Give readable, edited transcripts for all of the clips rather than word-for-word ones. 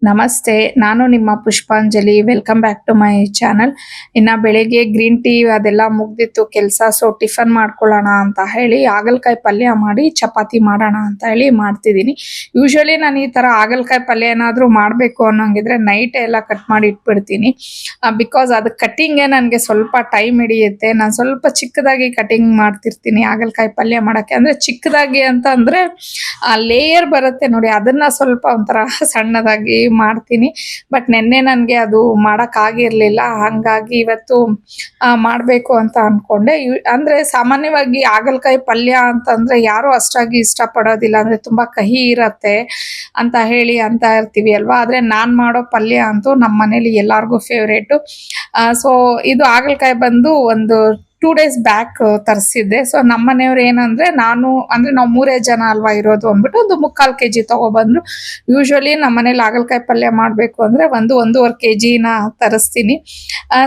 ನಮಸ್ತೆ. ನಾನು ನಿಮ್ಮ Pushpanjali. Welcome back to my channel. ಇನ್ನ ಬೆಳಿಗ್ಗೆ ಗ್ರೀನ್ ಟೀ ಅದೆಲ್ಲ ಮುಗ್ದಿತ್ತು ಕೆಲ್ಸ. ಸೊ ಟಿಫನ್ ಮಾಡ್ಕೊಳ್ಳೋಣ ಅಂತ ಹೇಳಿ ಹಾಗಲಕಾಯಿ ಪಲ್ಯ ಮಾಡಿ ಚಪಾತಿ ಮಾಡೋಣ ಅಂತ ಹೇಳಿ ಮಾಡ್ತಿದ್ದೀನಿ. ಯೂಶುವಲಿ ನಾನು ಈ ತರ ಹಾಗಲಕಾಯಿ ಪಲ್ಯ ಏನಾದ್ರೂ ಮಾಡ್ಬೇಕು ಅನ್ನೋಂಗಿದ್ರೆ ನೈಟೇ ಎಲ್ಲ ಕಟ್ ಮಾಡಿ ಇಟ್ಬಿಡ್ತೀನಿ. ಬಿಕಾಸ್ ಅದು ಕಟ್ಟಿಂಗೇ ನನಗೆ ಸ್ವಲ್ಪ ಟೈಮ್ ಹಿಡಿಯುತ್ತೆ. ನಾನು ಸ್ವಲ್ಪ ಚಿಕ್ಕದಾಗಿ ಕಟಿಂಗ್ ಮಾಡ್ತಿರ್ತೀನಿ ಹಾಗಲಕಾಯಿ ಪಲ್ಯ ಮಾಡಕ್ಕೆ. ಅಂದ್ರೆ ಚಿಕ್ಕದಾಗಿ ಅಂತ ಅಂದ್ರೆ ಲೇಯರ್ ಬರುತ್ತೆ ನೋಡಿ, ಅದನ್ನ ಸ್ವಲ್ಪ ಒಂಥರ ಸಣ್ಣದಾಗಿ ಮಾಡ್ತೀನಿ. ಬಟ್ ನೆನ್ನೆ ನನಗೆ ಅದು ಮಾಡೋಕ್ಕಾಗಿರ್ಲಿಲ್ಲ. ಹಂಗಾಗಿ ಇವತ್ತು ಮಾಡಬೇಕು ಅಂತ ಅನ್ಕೊಂಡೆ. ಅಂದ್ರೆ ಸಾಮಾನ್ಯವಾಗಿ ಹಾಗಲಕಾಯಿ ಪಲ್ಯ ಅಂತಂದ್ರೆ ಯಾರು ಅಷ್ಟಾಗಿ ಇಷ್ಟಪಡೋದಿಲ್ಲ. ಅಂದ್ರೆ ತುಂಬಾ ಕಹಿ ಇರತ್ತೆ ಅಂತ ಹೇಳಿ ಅಂತ ಇರ್ತೀವಿ ಅಲ್ವಾ. ಆದ್ರೆ ನಾನ್ ಮಾಡೋ ಪಲ್ಯ ಅಂತೂ ನಮ್ಮ ಮನೇಲಿ ಎಲ್ಲಾರ್ಗೂ ಫೇವ್ರೇಟು. ಸೊ ಇದು ಹಾಗಲಕಾಯಿ ಬಂದು ಒಂದು 2 ಡೇಸ್ ಬ್ಯಾಕ್ ತರಿಸಿದ್ದೆ. ಸೊ ನಮ್ಮ ಮನೆಯವ್ರು ಏನಂದ್ರೆ, ನಾವು ಮೂರೇ ಜನ ಅಲ್ವಾ ಇರೋದು ಅಂದ್ಬಿಟ್ಟು ಒಂದು 3/4 ಕೆಜಿ ತಗೊಬಂದ್ರು. ಯೂಶುವಲಿ ನಮ್ಮ ಮನೇಲಿ ಹಾಗಲಕಾಯಿ ಪಲ್ಯ ಮಾಡಬೇಕು ಅಂದ್ರೆ 1-1.5 ಕೆಜಿನ ತರಿಸ್ತೀನಿ.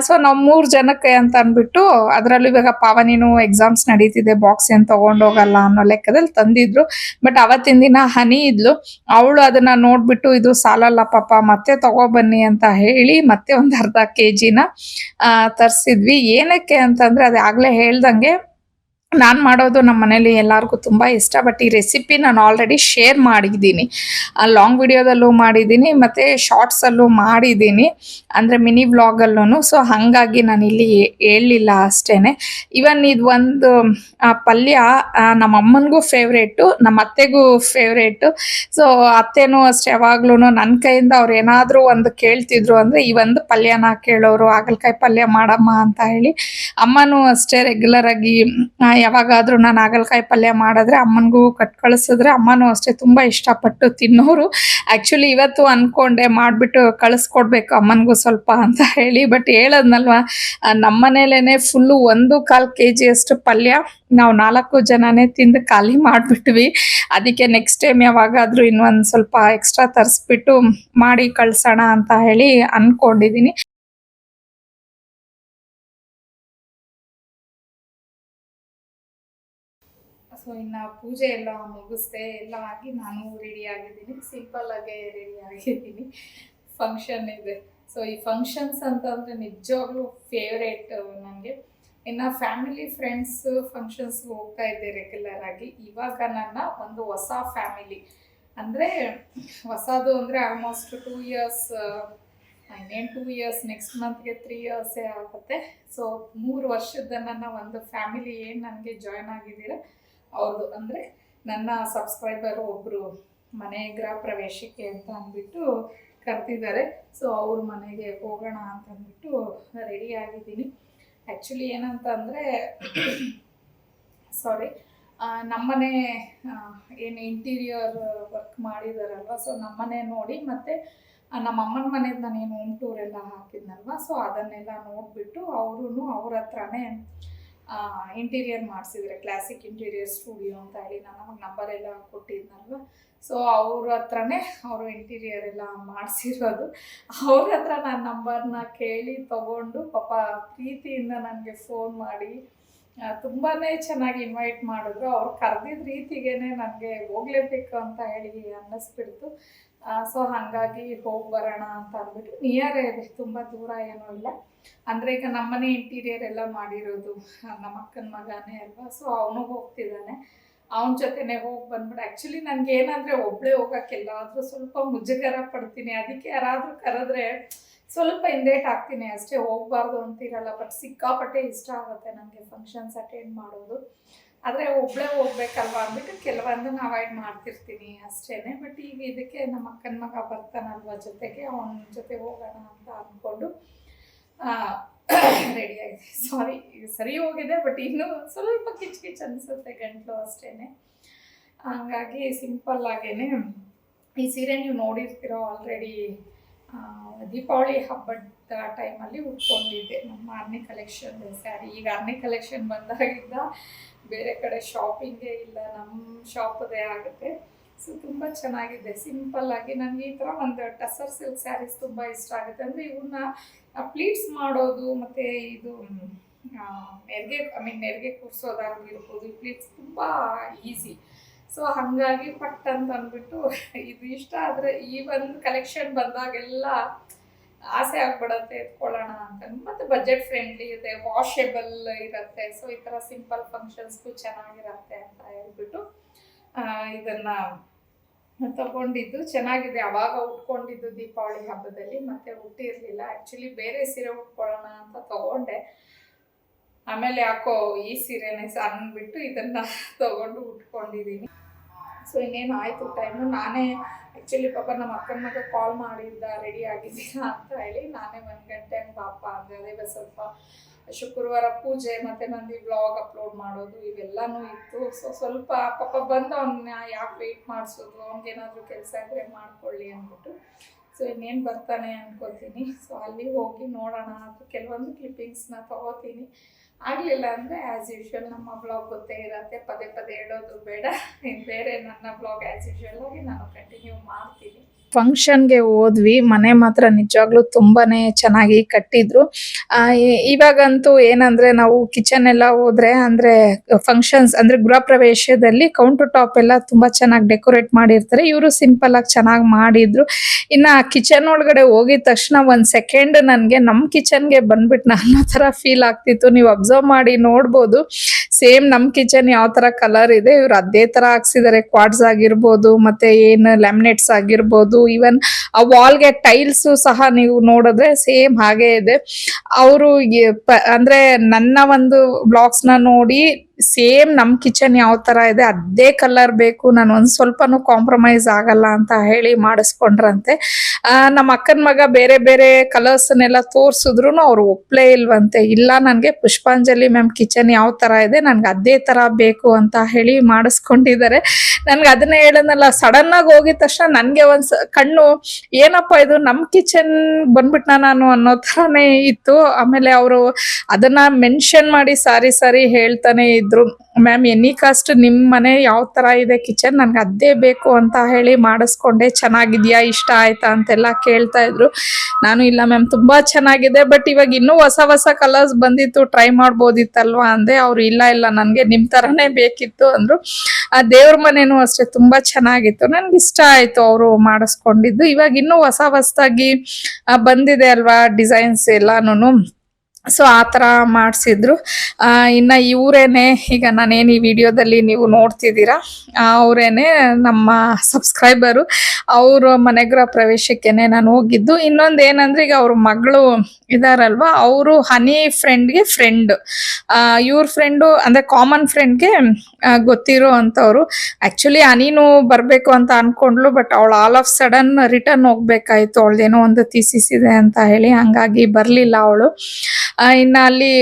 ಸೊ ನಾವು 3 ಜನಕ್ಕೆ ಅಂತ ಅಂದ್ಬಿಟ್ಟು, ಅದರಲ್ಲೂ ಇವಾಗ ಪಾವನಿನೂ ಎಕ್ಸಾಮ್ಸ್ ನಡೀತಿದೆ, ಬಾಕ್ಸ್ ಏನು ತಗೊಂಡೋಗಲ್ಲ ಅನ್ನೋ ಲೆಕ್ಕದಲ್ಲಿ ತಂದಿದ್ರು. ಬಟ್ ಅವತ್ತಿನ ದಿನ ಹನಿ ಇದ್ಲು. ಅವಳು ಅದನ್ನ ನೋಡ್ಬಿಟ್ಟು ಇದು ಸಾಲಲ್ಲ ಪಾಪ, ಮತ್ತೆ ತಗೊಬನ್ನಿ ಅಂತ ಹೇಳಿ ಮತ್ತೆ ಒಂದು ಅರ್ಧ ಕೆಜಿನ ತರಿಸಿದ್ವಿ. ಏನಕ್ಕೆ ಅಂತಂದ್ರೆ, ಅದೇ ಆಗ್ಲೇ ಹೇಳ್ದಂಗೆ ನಾನ್ ಮಾಡೋದು ನಮ್ಮ ಮನೇಲಿ ಎಲ್ಲಾರ್ಗೂ ತುಂಬಾ ಇಷ್ಟ. ಬಟ್ ಈ ರೆಸಿಪಿ ನಾನು ಆಲ್ರೆಡಿ ಶೇರ್ ಮಾಡಿದ್ದೀನಿ. ಲಾಂಗ್ ವಿಡಿಯೋದಲ್ಲೂ ಮಾಡಿದ್ದೀನಿ, ಮತ್ತೆ ಶಾರ್ಟ್ಸ್ ಅಲ್ಲೂ ಮಾಡಿದ್ದೀನಿ, ಅಂದ್ರೆ ಮಿನಿ ವ್ಲಾಗ್ ಅಲ್ಲೂ. ಸೊ ಹಂಗಾಗಿ ನಾನು ಇಲ್ಲಿ ಹೇಳಲಿಲ್ಲ ಅಷ್ಟೇನೆ. ಇವನ್ ಇದು ಒಂದು ಪಲ್ಯ ನಮ್ಮ ಅಮ್ಮನಿಗೂ ಫೇವ್ರೇಟು, ನಮ್ಮ ಅತ್ತೆಗೂ ಫೇವ್ರೇಟು. ಸೊ ಅತ್ತೆನೂ ಅಷ್ಟೇ, ಯಾವಾಗ್ಲೂ ನನ್ನ ಕೈಯಿಂದ ಅವ್ರು ಏನಾದ್ರೂ ಒಂದು ಕೇಳ್ತಿದ್ರು ಅಂದ್ರೆ ಈ ಒಂದು ಪಲ್ಯನ ಕೇಳೋರು, ಹಾಗಲಕಾಯಿ ಪಲ್ಯ ಮಾಡಮ್ಮ ಅಂತ ಹೇಳಿ. ಅಮ್ಮನೂ ಅಷ್ಟೇ ರೆಗ್ಯುಲರ್ ಆಗಿ ಯಾವಾಗಾದ್ರೂ ನಾನು ಹಾಗಲಕಾಯಿ ಪಲ್ಯ ಮಾಡಿದ್ರೆ ಅಮ್ಮನಿಗೂ ಕಳ್ಸಿದ್ರೆ ಅಮ್ಮನೂ ಅಷ್ಟೇ ತುಂಬಾ ಇಷ್ಟಪಟ್ಟು ತಿನ್ನೋರು. ಆಕ್ಚುಲಿ ಇವತ್ತು ಅನ್ಕೊಂಡೆ ಮಾಡ್ಬಿಟ್ಟು ಕಳಿಸ್ಕೊಡ್ಬೇಕು ಅಮ್ಮನಿಗೂ ಸ್ವಲ್ಪ ಅಂತ ಹೇಳಿ. ಬಟ್ ಹೇಳದ್ನಲ್ವಾ, ನಮ್ಮನೇಲೇನೆ ಫುಲ್ಲು 1/4 ಕೆಜಿ ಅಷ್ಟು ಪಲ್ಯ ನಾವು 4 ಜನನೇ ತಿಂದು ಖಾಲಿ ಮಾಡ್ಬಿಟ್ವಿ. ಅದಕ್ಕೆ ನೆಕ್ಸ್ಟ್ ಟೈಮ್ ಯಾವಾಗಾದ್ರೂ ಇನ್ನೊಂದು ಸ್ವಲ್ಪ ಎಕ್ಸ್ಟ್ರಾ ತರಿಸ್ಬಿಟ್ಟು ಮಾಡಿ ಕಳ್ಸೋಣ ಅಂತ ಹೇಳಿ ಅನ್ಕೊಂಡಿದೀನಿ. ಸೊ ಇನ್ನು ಪೂಜೆ ಎಲ್ಲ ಮುಗಿಸ್ದೆ, ಎಲ್ಲ ಆಗಿ ನಾನು ರೆಡಿ ಆಗಿದ್ದೀನಿ. ಸಿಂಪಲ್ ಆಗಿ ರೆಡಿ ಆಗಿದ್ದೀನಿ. ಫಂಕ್ಷನ್ ಇದೆ. ಸೊ ಈ ಫಂಕ್ಷನ್ಸ್ ಅಂತಂದರೆ ನಿಜವಾಗ್ಲೂ ಫೇವ್ರೇಟ್ ನನಗೆ. ಇನ್ನು ಫ್ಯಾಮಿಲಿ ಫ್ರೆಂಡ್ಸ್ ಫಂಕ್ಷನ್ಸ್ಗೆ ಹೋಗ್ತಾ ಇದ್ದೆ ರೆಗ್ಯುಲರ್ ಆಗಿ. ಇವಾಗ ನನ್ನ ಒಂದು ಹೊಸ ಫ್ಯಾಮಿಲಿ, ಅಂದರೆ ಹೊಸದು ಅಂದರೆ ಆಲ್ಮೋಸ್ಟ್ 2 ಇಯರ್ಸ್, ಇನ್ನೇನು 2 ಇಯರ್ಸ್, ನೆಕ್ಸ್ಟ್ ಮಂತ್ಗೆ 3 ಇಯರ್ಸೇ ಆಗುತ್ತೆ. ಸೊ 3 ವರ್ಷದ ನನ್ನ ಒಂದು ಫ್ಯಾಮಿಲಿ ಏನು ನನಗೆ ಜಾಯ್ನ್ ಆಗಿದ್ದೀರ ಅವ್ರದ್ದು, ಅಂದರೆ ನನ್ನ ಸಬ್ಸ್ಕ್ರೈಬರ್ ಒಬ್ಬರು ಮನೆ ಗೃಹ ಪ್ರವೇಶಕ್ಕೆ ಅಂತ ಅಂದ್ಬಿಟ್ಟು ಕರೆದಿದ್ದಾರೆ. ಸೊ ಅವ್ರ ಮನೆಗೆ ಹೋಗೋಣ ಅಂತ ಅಂದ್ಬಿಟ್ಟು ರೆಡಿ ಆಗಿದ್ದೀನಿ. ಆ್ಯಕ್ಚುಲಿ ಏನಂತ ಅಂದರೆ ಸಾರಿ, ನಮ್ಮನೆ ಏನು ಇಂಟೀರಿಯರ್ ವರ್ಕ್ ಮಾಡಿದಾರಲ್ವ, ಸೊ ನಮ್ಮನೆ ನೋಡಿ ಮತ್ತು ನಮ್ಮ ಅಮ್ಮನ ಮನೆದು ನಾನೇನು ಹೋಮ್ ಟೂರ್ ಎಲ್ಲ ಹಾಕಿದ್ನಲ್ವ, ಸೊ ಅದನ್ನೆಲ್ಲ ನೋಡಿಬಿಟ್ಟು ಅವ್ರ ಹತ್ರನೇ ಇಂಟೀರಿಯರ್ ಮಾಡಿಸಿದ್ರೆ, ಕ್ಲಾಸಿಕ್ ಇಂಟೀರಿಯರ್ ಸ್ಟುಡಿಯೋ ಅಂತ ಹೇಳಿ ನಾನು ನಮಗೆ ನಂಬರ್ ಎಲ್ಲ ಕೊಟ್ಟಿದ್ನಲ್ವ. ಸೊ ಅವ್ರ ಹತ್ರನೇ ಅವರು ಇಂಟೀರಿಯರ್ ಎಲ್ಲ ಮಾಡಿಸಿರೋದು. ಅವ್ರ ಹತ್ರ ನಾನು ನಂಬರ್ನ ಕೇಳಿ ತೊಗೊಂಡು ಪಾಪ ಪ್ರೀತಿಯಿಂದ ನನಗೆ ಫೋನ್ ಮಾಡಿ ತುಂಬಾ ಚೆನ್ನಾಗಿ ಇನ್ವೈಟ್ ಮಾಡಿದ್ರು. ಅವ್ರು ಕರೆದಿದ್ದ ರೀತಿಗೇ ನನಗೆ ಹೋಗಲೇಬೇಕು ಅಂತ ಹೇಳಿ ಅನ್ನಿಸ್ಬಿಡ್ತು. ಸೊ ಹಾಗಾಗಿ ಹೋಗಿ ಬರೋಣ ಅಂತ ಅಂದ್ಬಿಟ್ಟು, ನಿಯರೇ ಇದೆ, ತುಂಬ ದೂರ ಏನೂ ಇಲ್ಲ. ಅಂದರೆ ಈಗ ನಮ್ಮನೆ ಇಂಟೀರಿಯರ್ ಎಲ್ಲ ಮಾಡಿರೋದು ನಮ್ಮ ಅಕ್ಕನ ಮಗನೇ ಅಲ್ವಾ. ಸೊ ಅವನು ಹೋಗ್ತಿದ್ದಾನೆ, ಅವನ ಜೊತೆನೇ ಹೋಗಿ ಬಂದ್ಬಿಟ್ಟು. ಆ್ಯಕ್ಚುಲಿ ನನಗೆ ಏನಂದರೆ ಒಬ್ಬಳೇ ಹೋಗೋಕ್ಕೆಲ್ಲಾದರೂ ಸ್ವಲ್ಪ ಮುಜುಗರ ಪಡ್ತೀನಿ. ಅದಕ್ಕೆ ಯಾರಾದರೂ ಕರೆದ್ರೆ ಸ್ವಲ್ಪ ಹಿಂದೇಟ್ ಹಾಕ್ತೀನಿ ಅಷ್ಟೇ, ಹೋಗಬಾರ್ದು ಅಂತಿರಲ್ಲ. ಬಟ್ ಸಿಕ್ಕಾಪಟ್ಟೆ ಇಷ್ಟ ಆಗುತ್ತೆ ನನಗೆ ಫಂಕ್ಷನ್ಸ್ ಅಟೆಂಡ್ ಮಾಡೋದು. ಆದರೆ ಒಬ್ಬಳೇ ಹೋಗ್ಬೇಕಲ್ವ ಅಂದ್ಬಿಟ್ಟು ಕೆಲವೊಂದನ್ನು ಅವಾಯ್ಡ್ ಮಾಡ್ತಿರ್ತೀನಿ ಅಷ್ಟೇ. ಬಟ್ ಈಗ ಇದಕ್ಕೆ ನಮ್ಮ ಅಕ್ಕನ ಮಗ ಬರ್ತಾನಲ್ವ ಜೊತೆಗೆ, ಅವನ ಜೊತೆ ಹೋಗೋಣ ಅಂತ ಅಂದ್ಕೊಂಡು ರೆಡಿ ಆಗಿದೆ. ಸಾರಿ, ಸರಿ ಹೋಗಿದೆ, ಬಟ್ ಇನ್ನೂ ಸ್ವಲ್ಪ ಕಿಚ್ ಅನಿಸುತ್ತೆ ಗಂಟ್ಲು ಅಷ್ಟೇ. ಹಂಗಾಗಿ ಸಿಂಪಲ್ ಆಗೇನೆ ಈ ಸೀರೆ ನೀವು ನೋಡಿರ್ತೀರೋ ಆಲ್ರೆಡಿ. ದೀಪಾವಳಿ ಹಬ್ಬದ ಟೈಮಲ್ಲಿ ಉಟ್ಕೊಂಡಿದ್ದೆ ನಮ್ಮ ಆರ್ನಿ ಕಲೆಕ್ಷನ್ ಸ್ಯಾರಿ. ಈಗ ಆರ್ನಿ ಕಲೆಕ್ಷನ್ ಬಂದಾಗಿಂದ ಬೇರೆ ಕಡೆ ಶಾಪಿಂಗೇ ಇಲ್ಲ, ನಮ್ಮ ಶಾಪದೇ ಆಗುತ್ತೆ. ಸೊ ತುಂಬ ಚೆನ್ನಾಗಿದೆ, ಸಿಂಪಲ್ಲಾಗಿ. ನನಗೆ ಈ ಥರ ಒಂದು ಟಸರ್ ಸಿಲ್ಕ್ ಸ್ಯಾರೀಸ್ ತುಂಬ ಇಷ್ಟ ಆಗುತ್ತೆ. ಅಂದರೆ ಇವನ್ನ ಪ್ಲೀಟ್ಸ್ ಮಾಡೋದು ಮತ್ತು ಇದು ನೆರಿಗೆ ಕೂರಿಸೋದಾಗಿರ್ಬೋದು, ಈ ಪ್ಲೀಟ್ಸ್ ತುಂಬ ಈಸಿ. ಸೊ ಹಾಗಾಗಿ ಪಟ್ ಅಂತ ಅಂದ್ಬಿಟ್ಟು ಇದು ಇಷ್ಟ ಆದರೆ ಈ ಒಂದು ಕಲೆಕ್ಷನ್ ಬಂದಾಗೆಲ್ಲ ಆಸೆ ಆಗ್ಬಿಡತ್ತೆ ಎತ್ಕೊಳ್ಳೋಣ ಅಂತ. ಮತ್ತು ಬಜೆಟ್ ಫ್ರೆಂಡ್ಲಿ ಇದೆ, ವಾಷೆಬಲ್ ಇರುತ್ತೆ. ಸೊ ಈ ಥರ ಸಿಂಪಲ್ ಫಂಕ್ಷನ್ಸ್ಗೂ ಚೆನ್ನಾಗಿರತ್ತೆ ಅಂತ ಹೇಳ್ಬಿಟ್ಟು ಇದನ್ನು ತಗೊಂಡಿದ್ದು. ಚೆನ್ನಾಗಿದೆ. ಅವಾಗ ಉಟ್ಕೊಂಡಿದ್ದು ದೀಪಾವಳಿ ಹಬ್ಬದಲ್ಲಿ, ಮತ್ತೆ ಉಟ್ಟಿರಲಿಲ್ಲ. ಆ್ಯಕ್ಚುಲಿ ಬೇರೆ ಸೀರೆ ಉಟ್ಕೊಳ್ಳೋಣ ಅಂತ ತಗೊಂಡೆ, ಆಮೇಲೆ ಯಾಕೋ ಈ ಸೀರೆನೇ ಅಂದ್ಬಿಟ್ಟು ಇದನ್ನು ತಗೊಂಡು ಉಟ್ಕೊಂಡಿದ್ದೀನಿ. ಸೊ ಇನ್ನೇನು ಆಯಿತು ಟೈಮು. ನಾನೇ ಆ್ಯಕ್ಚುಲಿ ಪಾಪ ನಮ್ಮ ಅಕ್ಕನ ಮಗ ಕಾಲ್ ಮಾಡಿದ್ದ ರೆಡಿ ಆಗಿದ್ದೀರಾ ಅಂತ ಹೇಳಿ. ನಾನೇ 1 ಗಂಟೆ ಹಂಗೆ ಪಾಪ ಅಂದರೆ ಅದೇ ಸ್ವಲ್ಪ ಶುಕ್ರವಾರ ಪೂಜೆ ಮತ್ತು ನಂದು ವ್ಲಾಗ್ ಅಪ್ಲೋಡ್ ಮಾಡೋದು ಇವೆಲ್ಲನೂ ಇತ್ತು. ಸೊ ಸ್ವಲ್ಪ ಪಾಪ ಬಂದು ಅವನ್ನ ಯಾಕೆ ವೆಯ್ಟ್ ಮಾಡಿಸೋದು, ಅವ್ನಿಗೇನಾದರೂ ಕೆಲಸ ಇದ್ದರೆ ಮಾಡ್ಕೊಳ್ಳಿ ಅಂದ್ಬಿಟ್ಟು. ಸೊ ಇನ್ನೇನು ಬರ್ತಾನೆ ಅನ್ಕೋತೀನಿ. ಸೊ ಅಲ್ಲಿ ಹೋಗಿ ನೋಡೋಣ ಅಂತ ಕೆಲವೊಂದು ಕ್ಲಿಪ್ಪಿಂಗ್ಸ್ನ ತೊಗೋತೀನಿ. ಆಗಲಿಲ್ಲ ಅಂದರೆ ಆ್ಯಸ್ ಯೂಶ್ವಲ್ ನಮ್ಮ ಬ್ಲಾಗ್ ಗೊತ್ತೇ ಇರತ್ತೆ, ಪದೇ ಪದೇ ಹೇಳೋದು ಬೇಡ. ಬೇರೆ ನನ್ನ ಬ್ಲಾಗ್ ಆ್ಯಸ್ ಯೂಶ್ವಲ್ ಆಗಿ ನಾನು ಕಂಟಿನ್ಯೂ ಮಾಡ್ತೀನಿ. ಫಂಕ್ಷನ್ಗೆ ಹೋದ್ವಿ. ಮನೆ ಮಾತ್ರ ನಿಜವಾಗ್ಲೂ ತುಂಬಾನೇ ಚೆನ್ನಾಗಿ ಕಟ್ಟಿದ್ರು. ಇವಾಗಂತೂ ಏನಂದ್ರೆ ನಾವು ಕಿಚನ್ ಎಲ್ಲ ಹೋದ್ರೆ ಅಂದ್ರೆ ಫಂಕ್ಷನ್ಸ್ ಅಂದ್ರೆ ಗೃಹ ಪ್ರವೇಶದಲ್ಲಿ ಕೌಂಟರ್ ಟಾಪ್ ಎಲ್ಲ ತುಂಬಾ ಚೆನ್ನಾಗಿ ಡೆಕೋರೇಟ್ ಮಾಡಿರ್ತಾರೆ. ಇವರು ಸಿಂಪಲ್ ಆಗಿ ಚೆನ್ನಾಗಿ ಮಾಡಿದ್ರು. ಇನ್ನ ಕಿಚನ್ ಒಳಗಡೆ ಹೋಗಿದ ತಕ್ಷಣ 1 ಸೆಕೆಂಡ್ ನನ್ಗೆ ನಮ್ ಕಿಚನ್ಗೆ ಬಂದ್ಬಿಟ್ಟು ಅನ್ನೋ ತರ ಫೀಲ್ ಆಗ್ತಿತ್ತು. ನೀವು ಅಬ್ಸರ್ವ್ ಮಾಡಿ ನೋಡ್ಬೋದು, ಸೇಮ್ ನಮ್ ಕಿಚನ್ ಯಾವ ತರ ಕಲರ್ ಇದೆ ಇವ್ರು ಅದೇ ತರ ಹಾಕ್ಸಿದ್ದಾರೆ. ಕ್ವಾಡ್ಸ್ ಆಗಿರ್ಬೋದು, ಮತ್ತೆ ಏನು ಲ್ಯಾಮಿನೇಟ್ಸ್ ಆಗಿರ್ಬೋದು, ಈವನ್ ಆ ವಾಲ್ಗೆ ಟೈಲ್ಸ್ ಸಹ ನೀವು ನೋಡಿದ್ರೆ ಸೇಮ್ ಹಾಗೆ ಇದೆ. ಅವರು ಅಂದ್ರೆ ನನ್ನ ಒಂದು ಬ್ಲಾಗ್ಸ್ ನ ನೋಡಿ ಸೇಮ್ ನಮ್ ಕಿಚನ್ ಯಾವ ತರ ಇದೆ ಅದೇ ಕಲರ್ ಬೇಕು, ನಾನು ಒಂದ್ ಸ್ವಲ್ಪನೂ ಕಾಂಪ್ರಮೈಸ್ ಆಗಲ್ಲ ಅಂತ ಹೇಳಿ ಮಾಡಿಸ್ಕೊಂಡ್ರಂತೆ. ನಮ್ಮ ಅಕ್ಕನ ಮಗ ಬೇರೆ ಬೇರೆ ಕಲರ್ಸ್ ನೆಲ್ಲ ತೋರ್ಸಿದ್ರು ಅವ್ರು ಒಪ್ಲೇ ಇಲ್ವಂತೆ. ಇಲ್ಲ ನನ್ಗೆ ಪುಷ್ಪಾಂಜಲಿ ಮ್ಯಾಮ್ ಕಿಚನ್ ಯಾವ ತರ ಇದೆ ನನ್ಗೆ ಅದೇ ತರ ಬೇಕು ಅಂತ ಹೇಳಿ ಮಾಡಿಸ್ಕೊಂಡಿದ್ದಾರೆ. ನನ್ಗೆ ಅದನ್ನ ಹೇಳದ್ನಲ್ಲ, ಸಡನ್ ಆಗಿ ಹೋಗಿದ ತಕ್ಷಣ ನನ್ಗೆ ಒಂದ್ ಕಣ್ಣು ಏನಪ್ಪಾ ಇದು ನಮ್ ಕಿಚನ್ ಬಂದ್ಬಿಟ್ನ ನಾನು ಅನ್ನೋ ತರಾನೇ ಇತ್ತು. ಆಮೇಲೆ ಅವರು ಅದನ್ನ ಮೆನ್ಷನ್ ಮಾಡಿ ಸಾರಿ ಹೇಳ್ತಾನೆ ಇದ್ರು, ಮ್ಯಾಮ್ ಎನಿ ಕಾಸ್ಟ್ ನಿಮ್ ಮನೆ ಯಾವ ತರ ಇದೆ ಕಿಚನ್ ನನ್ಗೆ ಅದೇ ಬೇಕು ಅಂತ ಹೇಳಿ ಮಾಡಿಸ್ಕೊಂಡೆ, ಚೆನ್ನಾಗಿದ್ಯಾ ಇಷ್ಟ ಆಯ್ತಾ ಅಂತೆಲ್ಲ ಕೇಳ್ತಾ ಇದ್ರು. ನಾನು ಇಲ್ಲ ಮ್ಯಾಮ್ ತುಂಬಾ ಚೆನ್ನಾಗಿದೆ, ಬಟ್ ಇವಾಗ ಇನ್ನೂ ಹೊಸ ಕಲರ್ಸ್ ಬಂದಿತ್ತು ಟ್ರೈ ಮಾಡ್ಬೋದಿತ್ತಲ್ವಾ ಅಂದೆ. ಅವ್ರು ಇಲ್ಲ ನನ್ಗೆ ನಿಮ್ ತರನೇ ಬೇಕಿತ್ತು ಅಂದ್ರು. ಆ ದೇವ್ರ ಮನೇನು ಅಷ್ಟೇ ತುಂಬಾ ಚೆನ್ನಾಗಿತ್ತು, ನನ್ಗೆ ಇಷ್ಟ ಆಯ್ತು ಅವರು ಮಾಡಿಸ್ಕೊಂಡಿದ್ದು. ಇವಾಗ ಇನ್ನೂ ಹೊಸದಾಗಿ ಬಂದಿದೆ ಅಲ್ವಾ ಡಿಸೈನ್ಸ್ ಎಲ್ಲಾನು. ಸೊ ಆ ಥರ ಮಾಡಿಸಿದ್ರು. ಇನ್ನು ಇವರೇನೆ ಈಗ ನಾನೇನು ಈ ವಿಡಿಯೋದಲ್ಲಿ ನೀವು ನೋಡ್ತಿದ್ದೀರಾ ಅವರೇನೆ ನಮ್ಮ ಸಬ್ಸ್ಕ್ರೈಬರು. ಅವರು ಮನೆಗೃಹ ಪ್ರವೇಶಕ್ಕೇನೆ ನಾನು ಹೋಗಿದ್ದು. ಇನ್ನೊಂದು ಏನಂದ್ರೆ ಈಗ ಅವ್ರ ಮಗಳು ಇದಾರಲ್ವಾ, ಅವರು ಹನಿ ಫ್ರೆಂಡ್ಗೆ ಫ್ರೆಂಡ್, ಇವ್ರ ಫ್ರೆಂಡು ಅಂದ್ರೆ ಕಾಮನ್ ಫ್ರೆಂಡ್ಗೆ ಗೊತ್ತಿರೋ ಅಂತವ್ರು. ಆಕ್ಚುಲಿ ಹನಿನೂ ಬರ್ಬೇಕು ಅಂತ ಅನ್ಕೊಂಡ್ಲು, ಬಟ್ ಅವಳು ಆಲ್ ಆಫ್ ಸಡನ್ ರಿಟರ್ನ್ ಹೋಗ್ಬೇಕಾಯ್ತು, ಅವಳದೇನೋ ಒಂದು ಥೀಸಿಸ್ ಇದೆ ಅಂತ ಹೇಳಿ, ಹಂಗಾಗಿ ಬರ್ಲಿಲ್ಲ ಅವಳು. ಇನ್ನ ಅಲ್ಲಿ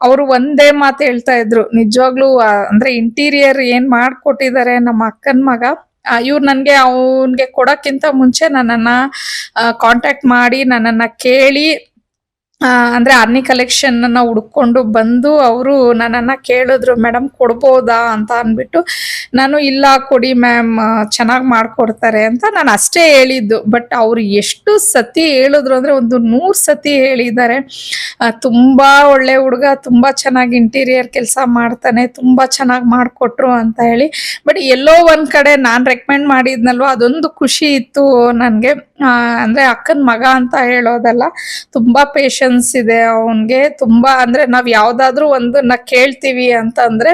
ಅವರು ಒಂದೇ ಮಾತು ಹೇಳ್ತಾ ಇದ್ರು, ನಿಜವಾಗ್ಲೂ ಅಂದ್ರೆ ಇಂಟೀರಿಯರ್ ಏನ್ ಮಾಡ್ಕೊಟ್ಟಿದ್ದಾರೆ ನಮ್ಮ ಅಕ್ಕನ ಮಗ. ಇವ್ರು ನನ್ಗೆ ಅವನ್ಗೆ ಕೊಡಕ್ಕಿಂತ ಮುಂಚೆ ನನ್ನನ್ನ ಕಾಂಟ್ಯಾಕ್ಟ್ ಮಾಡಿ ನನ್ನನ್ನ ಕೇಳಿ ಅಂದ್ರೆ ಆರ್ನಿ ಕಲೆಕ್ಷನ್ ಅನ್ನ ಹುಡ್ಕೊಂಡು ಬಂದು ಅವರು ನನ್ನನ್ನ ಕೇಳಿದ್ರು, ಮೇಡಮ್ ಕೊಡ್ಬೋದಾ ಅಂತ ಅನ್ಬಿಟ್ಟು. ನಾನು ಇಲ್ಲ ಕೊಡಿ ಮ್ಯಾಮ್ ಚೆನ್ನಾಗಿ ಮಾಡ್ಕೊಡ್ತಾರೆ ಅಂತ ನಾನು ಅಷ್ಟೇ ಹೇಳಿದ್ದು. ಬಟ್ ಅವ್ರು ಎಷ್ಟು ಸತಿ ಹೇಳಿದ್ರು ಅಂದ್ರೆ ಒಂದು 100 ಸತಿ ಹೇಳಿದ್ದಾರೆ. ತುಂಬಾ ಒಳ್ಳೆ ಹುಡುಗ, ತುಂಬಾ ಚೆನ್ನಾಗಿ ಇಂಟೀರಿಯರ್ ಕೆಲಸ ಮಾಡ್ತಾನೆ, ತುಂಬಾ ಚೆನ್ನಾಗಿ ಮಾಡ್ಕೊಟ್ರು ಅಂತ ಹೇಳಿ. ಬಟ್ ಎಲ್ಲೋ ಒಂದ್ ಕಡೆ ನಾನ್ ರೆಕಮೆಂಡ್ ಮಾಡಿದ್ನಲ್ವ, ಅದೊಂದು ಖುಷಿ ಇತ್ತು ನನ್ಗೆ. ಅಂದ್ರೆ ಅಕ್ಕನ ಮಗ ಅಂತ ಹೇಳೋದಲ್ಲ, ತುಂಬಾ ಪೇಶನ್ಸ್ ಇದೆ ಅವನ್ಗೆ. ತುಂಬಾ ಅಂದ್ರೆ ನಾವ್ ಯಾವ್ದಾದ್ರು ಒಂದನ್ನ ಕೇಳ್ತೀವಿ ಅಂತಂದ್ರೆ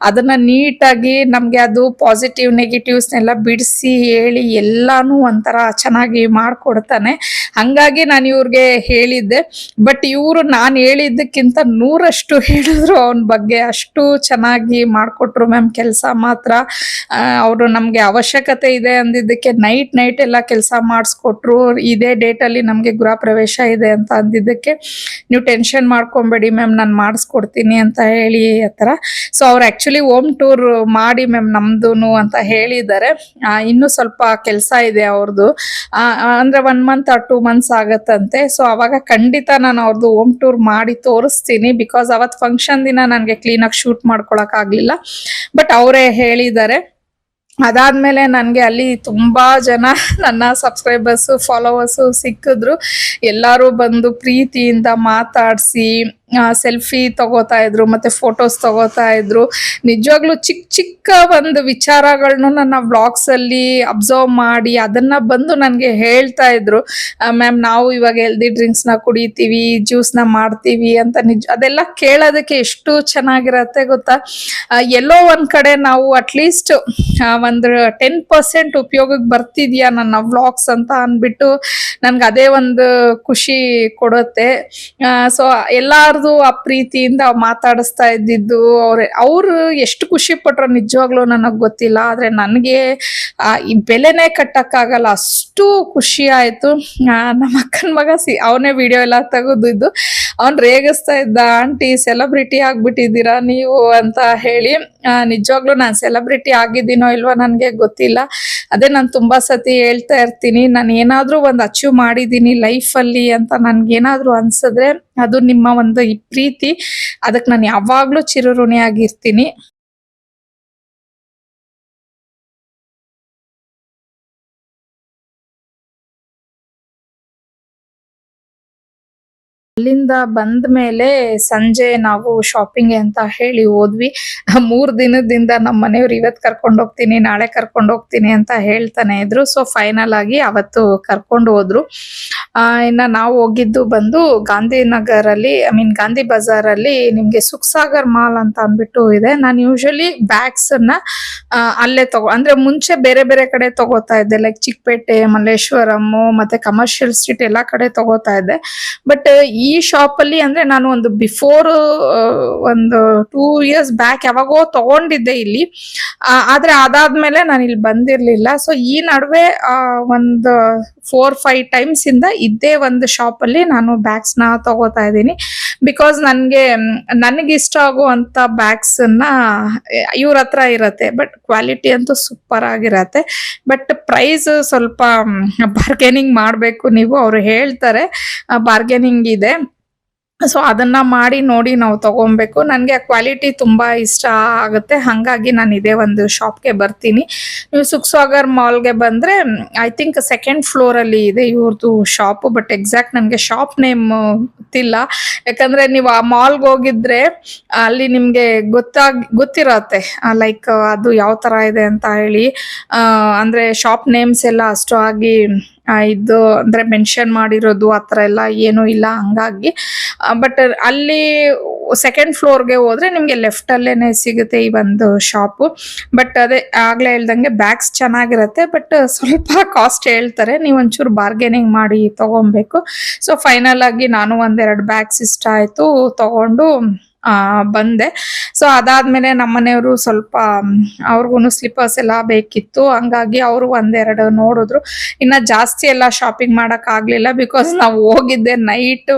ಅದನ್ನ ನೀಟಾಗಿ ನಮ್ಗೆ ಅದು ಪಾಸಿಟಿವ್ ನೆಗೆಟಿವ್ಸ್ನೆಲ್ಲ ಬಿಡಿಸಿ ಹೇಳಿ ಎಲ್ಲಾನು ಒಂಥರ ಚೆನ್ನಾಗಿ ಮಾಡ್ಕೊಡ್ತಾನೆ. ಹಂಗಾಗಿ ನಾನು ಇವ್ರಿಗೆ ಹೇಳಿದ್ದೆ. ಬಟ್ ಇವರು ನಾನು ಹೇಳಿದ್ದಕ್ಕಿಂತ 100ರಷ್ಟು ಹೇಳಿದ್ರು ಅವನ ಬಗ್ಗೆ. ಅಷ್ಟು ಚೆನ್ನಾಗಿ ಮಾಡ್ಕೊಟ್ರು ಮ್ಯಾಮ್ ಕೆಲಸ ಮಾತ್ರ. ಅವರು ನಮ್ಗೆ ಅವಶ್ಯಕತೆ ಇದೆ ಅಂದಿದ್ದಕ್ಕೆ ನೈಟ್ ಎಲ್ಲ ಕೆಲಸ ಮಾಡಿಸ್ಕೊಟ್ರು. ಇದೇ ಡೇಟಲ್ಲಿ ನಮ್ಗೆ ಗೃಹ ಪ್ರವೇಶ ಇದೆ ಅಂತ ಅಂದಿದ್ದಕ್ಕೆ, ನೀವು ಟೆನ್ಷನ್ ಮಾಡ್ಕೊಬೇಡಿ ಮ್ಯಾಮ್ ನಾನು ಮಾಡಿಸ್ಕೊಡ್ತೀನಿ ಅಂತ ಹೇಳಿ ಆ ಥರ. ಸೊ ಅವ್ರು ಆ್ಯಕ್ಚುಲಿ ಹೋಮ್ ಟೂರ್ ಮಾಡಿ ಮ್ಯಾಮ್ ನಮ್ದುನು ಅಂತ ಹೇಳಿದ್ದಾರೆ. ಇನ್ನೂ ಸ್ವಲ್ಪ ಕೆಲಸ ಇದೆ ಅವ್ರದ್ದು, ಅಂದ್ರೆ 1 ಮಂತ್ or 2 ಮಂತ್ಸ್ ಆಗತ್ತಂತೆ. ಸೊ ಅವಾಗ ಖಂಡಿತ ನಾನು ಅವ್ರದ್ದು ಹೋಮ್ ಟೂರ್ ಮಾಡಿ ತೋರಿಸ್ತೀನಿ. ಬಿಕಾಸ್ ಅವತ್ತು ಫಂಕ್ಷನ್ ದಿನ ನನಗೆ ಕ್ಲೀನಾಗಿ ಶೂಟ್ ಮಾಡ್ಕೊಳಕ್ ಆಗ್ಲಿಲ್ಲ, ಬಟ್ ಅವರೇ ಹೇಳಿದ್ದಾರೆ. ಅದಾದ್ಮೇಲೆ ನನಗೆ ಅಲ್ಲಿ ತುಂಬಾ ಜನ ನನ್ನ ಸಬ್ಸ್ಕ್ರೈಬರ್ಸು ಫಾಲೋವರ್ಸು ಸಿಕ್ಕಿದ್ರು. ಎಲ್ಲರೂ ಬಂದು ಪ್ರೀತಿಯಿಂದ ಮಾತಾಡಿಸಿ ಸೆಲ್ಫಿ ತಗೋತಾ ಇದ್ರು ಮತ್ತೆ ಫೋಟೋಸ್ ತಗೋತಾ ಇದ್ರು. ನಿಜವಾಗ್ಲೂ ಚಿಕ್ಕ ಚಿಕ್ಕ ಒಂದು ವಿಚಾರಗಳನ್ನು ನನ್ನ ವ್ಲಾಗ್ಸ್ ಅಲ್ಲಿ ಅಬ್ಸರ್ವ್ ಮಾಡಿ ಅದನ್ನ ಬಂದು ನನಗೆ ಹೇಳ್ತಾ ಇದ್ರು. ಮ್ಯಾಮ್ ನಾವು ಇವಾಗ ಹೆಲ್ದಿ ಡ್ರಿಂಕ್ಸ್ ನ ಕುಡಿತೀವಿ, ಜ್ಯೂಸ್ ನ ಮಾಡ್ತೀವಿ ಅಂತ. ಅದೆಲ್ಲ ಕೇಳೋದಕ್ಕೆ ಎಷ್ಟು ಚೆನ್ನಾಗಿರತ್ತೆ ಗೊತ್ತಾ. ಎಲ್ಲೋ ಒಂದ್ ಕಡೆ ನಾವು ಅಟ್ಲೀಸ್ಟ್ ಒಂದು 10% ಉಪಯೋಗಕ್ಕೆ ಬರ್ತಿದ್ಯಾ ನನ್ನ ವ್ಲಾಗ್ಸ್ ಅಂತ ಅನ್ಬಿಟ್ಟು ನನ್ಗೆ ಅದೇ ಒಂದು ಖುಷಿ ಕೊಡುತ್ತೆ. ಸೊ ಎಲ್ಲಾರ್ದು ಆ ಪ್ರೀತಿಯಿಂದ ಮಾತಾಡಿಸ್ತಾ ಇದ್ದಿದ್ದು ಅವ್ರು ಎಷ್ಟು ಖುಷಿ ಪಟ್ರು ನಿಜವಾಗ್ಲೂ ನನಗ್ ಗೊತ್ತಿಲ್ಲ. ಆದ್ರೆ ನನ್ಗೆ ಈ ಬೆಲೆನೇ ಕಟ್ಟಕ್ಕಾಗಲ್ಲ, ಅಷ್ಟು ಖುಷಿ ಆಯ್ತು. ನಮ್ಮ ಅಕ್ಕನ ಮಗ ಅವನೇ ವಿಡಿಯೋ ಎಲ್ಲ ತೆಗೆದಿದ್ದು ಅವ್ನ್ ರೇಗಿಸ್ತಾ ಇದ್ದ, ಆಂಟಿ ಸೆಲೆಬ್ರಿಟಿ ಆಗ್ಬಿಟ್ಟಿದ್ದೀರಾ ನೀವು ಅಂತ ಹೇಳಿ. ನಿಜವಾಗ್ಲೂ ನಾನು ಸೆಲೆಬ್ರಿಟಿ ಆಗಿದ್ದೀನೋ ಇಲ್ವೋ ನನ್ಗೆ ಗೊತ್ತಿಲ್ಲ. ಅದೇ ನಾನು ತುಂಬಾ ಸತಿ ಹೇಳ್ತಾ ಇರ್ತೀನಿ, ನಾನು ಏನಾದ್ರೂ ಒಂದು ಅಚೀವ್ ಮಾಡಿದ್ದೀನಿ ಲೈಫ್ ಅಲ್ಲಿ ಅಂತ ನನ್ಗೇನಾದ್ರೂ ಅನ್ಸಿದ್ರೆ ಅದು ನಿಮ್ಮ ಒಂದು ಈ ಪ್ರೀತಿ. ಅದಕ್ಕೆ ನಾನು ಯಾವಾಗ್ಲೂ ಚಿರಋಣಿಯಾಗಿರ್ತೀನಿ. ಅಲ್ಲಿಂದ ಬಂದ ಮೇಲೆ ಸಂಜೆ ನಾವು ಶಾಪಿಂಗ್ ಅಂತ ಹೇಳಿ ಹೋದ್ವಿ. 3 ದಿನದಿಂದ ನಮ್ಮ ಮನೆಯವ್ರು ಇವತ್ತು ಕರ್ಕೊಂಡು ಹೋಗ್ತೀನಿ, ನಾಳೆ ಕರ್ಕೊಂಡು ಹೋಗ್ತೀನಿ ಅಂತ ಹೇಳ್ತಾನೆ ಇದ್ರು. ಸೊ ಫೈನಲ್ ಆಗಿ ಅವತ್ತು ಕರ್ಕೊಂಡು ಹೋದ್ರು. ಇನ್ನ ನಾವು ಹೋಗಿದ್ದು ಬಂದು ಗಾಂಧಿನಗರಲ್ಲಿ, ಗಾಂಧಿ ಬಜಾರ್ ಅಲ್ಲಿ ನಿಮ್ಗೆ ಸುಖಸಾಗರ್ ಮಾಲ್ ಅಂತ ಅಂದ್ಬಿಟ್ಟು ಇದೆ. ನಾನು ಯೂಶಲಿ ಬ್ಯಾಗ್ಸ್ ಅನ್ನ ಅಲ್ಲೇ ಅಂದ್ರೆ ಮುಂಚೆ ಬೇರೆ ಬೇರೆ ಕಡೆ ತಗೋತಾ ಇದ್ದೆ, ಲೈಕ್ ಚಿಕ್ಕಪೇಟೆ, ಮಲ್ಲೇಶ್ವರಂ ಮತ್ತೆ ಕಮರ್ಷಿಯಲ್ ಸ್ಟ್ರೀಟ್ ಎಲ್ಲಾ ಕಡೆ ತಗೋತಾ ಇದ್ದೆ. ಬಟ್ ಈ ಶಾಪ್ ಅಲ್ಲಿ ಅಂದ್ರೆ ನಾನು ಒಂದು ಬಿಫೋರ್ ಒಂದು 2 years ಬ್ಯಾಕ್ ಯಾವಾಗೋ ತಗೊಂಡಿದ್ದೆ ಇಲ್ಲಿ. ಆದ್ರೆ ಅದಾದ್ಮೇಲೆ ನಾನು ಇಲ್ಲಿ ಬಂದಿರ್ಲಿಲ್ಲ. ಸೊ ಈ ನಡುವೆ ಒಂದು 4-5 ಟೈಮ್ಸ್ ಇಂದ ಇದ್ದೇ ಒಂದು ಶಾಪ್ ಅಲ್ಲಿ ನಾನು ಬ್ಯಾಗ್ಸ್ ನ ತಗೋತಾ ಇದ್ದೀನಿ. ಬಿಕಾಸ್ ನನಗೆ ಇಷ್ಟ ಆಗುವಂತ ಬ್ಯಾಗ್ಸ್ ನ ಇವ್ರ ಹತ್ರ ಇರತ್ತೆ. ಬಟ್ ಕ್ವಾಲಿಟಿ ಅಂತೂ ಸೂಪರ್ ಆಗಿರತ್ತೆ. ಬಟ್ ಪ್ರೈಸ್ ಸ್ವಲ್ಪ ಬಾರ್ಗೇನಿಂಗ್ ಮಾಡ್ಬೇಕು ನೀವು, ಅವ್ರು ಹೇಳ್ತಾರೆ ಬಾರ್ಗೇನಿಂಗ್ ಇದೆ. ಸೊ ಅದನ್ನ ಮಾಡಿ ನೋಡಿ ನಾವು ತಗೊಬೇಕು. ನನ್ಗೆ ಆ ಕ್ವಾಲಿಟಿ ತುಂಬಾ ಇಷ್ಟ ಆಗುತ್ತೆ, ಹಂಗಾಗಿ ನಾನು ಇದೇ ಒಂದು ಶಾಪ್ಗೆ ಬರ್ತೀನಿ. ನೀವು ಸುಖಸಾಗರ್ ಮಾಲ್ಗೆ ಬಂದ್ರೆ ಐ ಥಿಂಕ್ 2nd ಫ್ಲೋರ್ ಅಲ್ಲಿ ಇದೆ ಇವ್ರದ್ದು ಶಾಪ್. ಬಟ್ ಎಕ್ಸಾಕ್ಟ್ ನನ್ಗೆ ಶಾಪ್ ನೇಮ್ ಗೊತ್ತಿಲ್ಲ. ಯಾಕಂದ್ರೆ ನೀವು ಆ ಮಾಲ್ಗೆ ಹೋಗಿದ್ರೆ ಅಲ್ಲಿ ನಿಮ್ಗೆ ಗೊತ್ತಿರತ್ತೆ ಲೈಕ್ ಅದು ಯಾವ ತರ ಇದೆ ಅಂತ ಹೇಳಿ. ಅಂದ್ರೆ ಶಾಪ್ ನೇಮ್ಸ್ ಎಲ್ಲ ಅಷ್ಟು ಆಗಿ ಇದು ಅಂದ್ರೆ ಮೆನ್ಷನ್ ಮಾಡಿರೋದು ಆತರ ಎಲ್ಲ ಏನು ಇಲ್ಲ, ಹಂಗಾಗಿ. ಬಟ್ ಅಲ್ಲಿ 2nd ಫ್ಲೋರ್ಗೆ ಹೋದ್ರೆ ನಿಮ್ಗೆ ಲೆಫ್ಟ್ ಅಲ್ಲೇನೆ ಸಿಗುತ್ತೆ ಈ ಒಂದು ಶಾಪ್. ಬಟ್ ಅದೇ ಆಗ್ಲೇ ಹೇಳ್ದಂಗೆ ಬ್ಯಾಗ್ಸ್ ಚೆನ್ನಾಗಿರತ್ತೆ, ಬಟ್ ಸ್ವಲ್ಪ ಕಾಸ್ಟ್ ಹೇಳ್ತಾರೆ. ನೀವು ಒಂಚೂರು ಬಾರ್ಗೇನಿಂಗ್ ಮಾಡಿ ತಗೊಬೇಕು. ಸೊ ಫೈನಲ್ ಆಗಿ ನಾನು 1-2 ಬ್ಯಾಗ್ಸ್ ಇಷ್ಟ ಆಯ್ತು, ತಗೊಂಡು ಬಂದೆ. ಸೊ ಅದಾದ್ಮೇಲೆ ನಮ್ಮನೆಯವರು ಸ್ವಲ್ಪ ಅವ್ರಿಗೂ ಸ್ಲಿಪ್ಪರ್ಸ್ ಎಲ್ಲ ಬೇಕಿತ್ತು, ಹಂಗಾಗಿ ಅವರು 1-2 ನೋಡಿದ್ರು. ಇನ್ನ ಜಾಸ್ತಿ ಎಲ್ಲ ಶಾಪಿಂಗ್ ಮಾಡಕ್ ಆಗ್ಲಿಲ್ಲ, ಬಿಕಾಸ್ ನಾವು ಹೋಗಿದ್ದೆ ನೈಟ್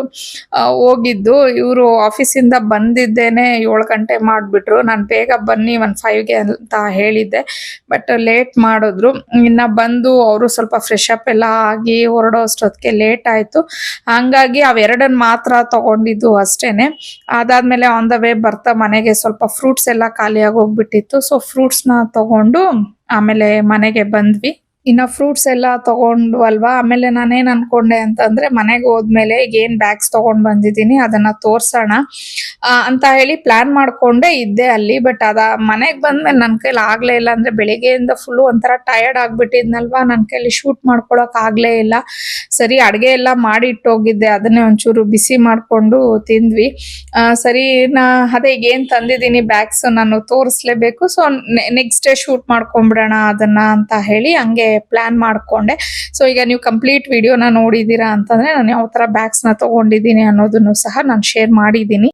ಹೋಗಿದ್ದು. ಇವರು ಆಫೀಸಿಂದ ಬಂದಿದ್ದೇನೆ 7 ಗಂಟೆ ಮಾಡ್ಬಿಟ್ರು. ನಾನು ಬೇಗ ಬನ್ನಿ 5ಗೆ ಅಂತ ಹೇಳಿದ್ದೆ, ಬಟ್ ಲೇಟ್ ಮಾಡಿದ್ರು. ಇನ್ನ ಬಂದು ಅವರು ಸ್ವಲ್ಪ ಫ್ರೆಶ್ ಅಪ್ ಎಲ್ಲ ಆಗಿ ಹೊರಡೋ ಅಷ್ಟೊತ್ತಿಗೆ ಲೇಟ್ ಆಯ್ತು. ಹಂಗಾಗಿ ಅವೆರಡನ್ನ ಮಾತ್ರ ತಗೊಂಡಿದ್ದು ಅಷ್ಟೇನೆ. ಅದಾದ್ಮೇಲೆ ಆನ್ ದ ವೇ ಬರ್ತಾ ಮನೆಗೆ ಸ್ವಲ್ಪ ಫ್ರೂಟ್ಸ್ ಎಲ್ಲ ಖಾಲಿಯಾಗಿ ಹೋಗ್ಬಿಟ್ಟಿತ್ತು. ಸೊ ಫ್ರೂಟ್ಸ್ ನ ತಗೊಂಡು ಆಮೇಲೆ ಮನೆಗೆ ಬಂದ್ವಿ. ಇನ್ನ ಫ್ರೂಟ್ಸ್ ಎಲ್ಲ ತಗೊಂಡು ಅಲ್ವಾ, ಆಮೇಲೆ ನಾನೇನ್ ಅನ್ಕೊಂಡೆ ಅಂತಂದ್ರೆ ಮನೆಗೆ ಹೋದ್ಮೇಲೆ ಏನ್ ಬ್ಯಾಗ್ಸ್ ತಗೊಂಡ್ ಬಂದಿದ್ದೀನಿ ಅದನ್ನ ತೋರ್ಸೋಣ ಅಂತ ಹೇಳಿ ಪ್ಲಾನ್ ಮಾಡ್ಕೊಂಡೆ ಇದ್ದೆ ಅಲ್ಲಿ. ಬಟ್ ಮನೆಗ್ ಬಂದ್ಮೇಲೆ ನನ್ ಕೈಲಿ ಆಗ್ಲೇ ಇಲ್ಲ. ಅಂದ್ರೆ ಬೆಳಿಗ್ಗೆಯಿಂದ ಫುಲ್ ಒಂಥರ ಟಯರ್ಡ್ ಆಗ್ಬಿಟ್ಟಿದ್ನಲ್ವಾ, ನನ್ ಕೈಲಿ ಶೂಟ್ ಮಾಡ್ಕೊಳಕ್ ಆಗ್ಲೇ ಇಲ್ಲ. ಸರಿ ಅಡ್ಗೆ ಎಲ್ಲ ಮಾಡಿ ಇಟ್ಟೋಗಿದ್ದೆ, ಅದನ್ನೇ ಒಂಚೂರು ಬಿಸಿ ಮಾಡ್ಕೊಂಡು ತಿಂದ್ವಿ. ಸರಿ ಅದೇ ಏನ್ ತಂದಿದ್ದೀನಿ ಬ್ಯಾಗ್ಸ್ ನಾನು ತೋರಿಸ್ಲೇಬೇಕು. ಸೊ ನೆಕ್ಸ್ಟ್ ಡೇ ಶೂಟ್ ಮಾಡ್ಕೊಂಡ್ಬಿಡೋಣ ಅದನ್ನ ಅಂತ ಹೇಳಿ ಹಂಗೆ ಪ್ಲಾನ್ ಮಾಡ್ಕೊಂಡೆ. ಸೊ ಈಗ ನೀವು ಕಂಪ್ಲೀಟ್ ವಿಡಿಯೋನ ನೋಡಿದೀರಾ ಅಂತಂದ್ರೆ ನಾನು ಯಾವ ತರ ಬ್ಯಾಗ್ಸ್ ನ ತಗೊಂಡಿದ್ದೀನಿ ಅನ್ನೋದನ್ನು ಸಹ ನಾನು ಶೇರ್ ಮಾಡಿದ್ದೀನಿ.